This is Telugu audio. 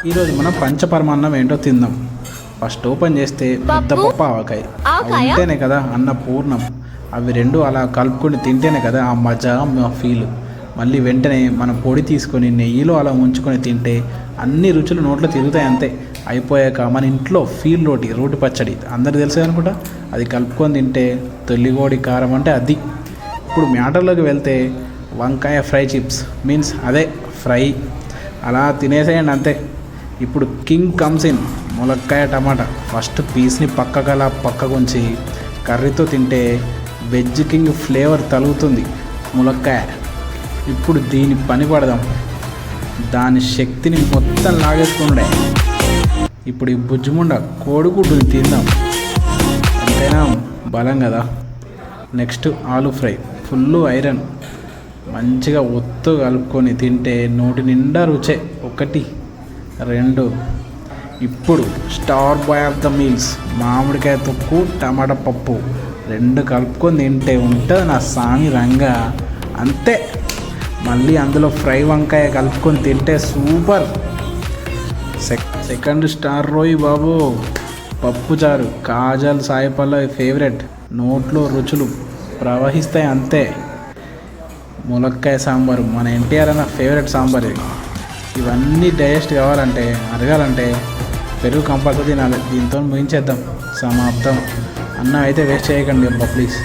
ఈరోజు మనం పంచపరమాన్నం ఏంటో తిందాం. ఫస్ట్ ఓపెన్ చేస్తే ముద్దపప్పు ఆవకాయ ఉంటేనే కదా అన్న పూర్ణం. అవి రెండు అలా కలుపుకొని తింటేనే కదా ఆ మజా ఫీల్. మళ్ళీ వెంటనే మనం పొడి తీసుకొని నెయ్యిలో అలా ఉంచుకొని తింటే అన్ని రుచులు నోట్లో తిరుగుతాయి అంతే. అయిపోయాక మన ఇంట్లో ఫీల్ రోటి పచ్చడి అందరికి తెలుసు అనుకుంటా, అది కలుపుకొని తింటే తొలిగోడి కారం అంటే అది. ఇప్పుడు మ్యాటర్లోకి వెళ్తే వంకాయ ఫ్రై చిప్స్ మీన్స్ అదే ఫ్రై అలా తినేసేయండి అంతే. ఇప్పుడు కింగ్ కమ్స్ ఇన్ ములక్కాయ టమాటా. ఫస్ట్ పీస్ని పక్కకు ఉంచి కర్రీతో తింటే వెజ్ కింగ్ ఫ్లేవర్ తలుగుతుంది ములక్కాయ. ఇప్పుడు దీని పని పడదాం, దాని శక్తిని మొత్తం లాగేసుకుండే. ఇప్పుడు ఈ బుజ్జిముండ కోడిగుడ్డుని తిందాం, అంతేనా బలం కదా. Next aloo fry, full iron. మంచిగా ఒత్తు కలుపుకొని తింటే నోటి నిండా రుచే. 1 2. ఇప్పుడు star boy of the meals మామిడికాయ తొక్కు టమాటా పప్పు 2 కలుపుకొని తింటే ఉంటుంది నా సామి రంగా అంతే. మళ్ళీ అందులో ఫ్రై వంకాయ కలుపుకొని తింటే సూపర్. సెకండ్ స్టార్ రోయ్ బాబు, పప్పు చారు కాజల్ సాయి పల్లవి ఫేవరెట్. నోట్లో రుచులు ప్రవహిస్తాయి అంతే. ములక్కాయ సాంబారు మన ఎన్టీఆర్ అన్న ఫేవరెట్ సాంబార్. ఇవన్నీ డైజెస్ట్ కావాలంటే అరగాలంటే పెరుగు కంపల్సరీ తినాలి. దీంతో ముగించేద్దాం, సమాప్తం. అన్నం అయితే వేస్ట్ చేయకండి అబ్బా ప్లీజ్.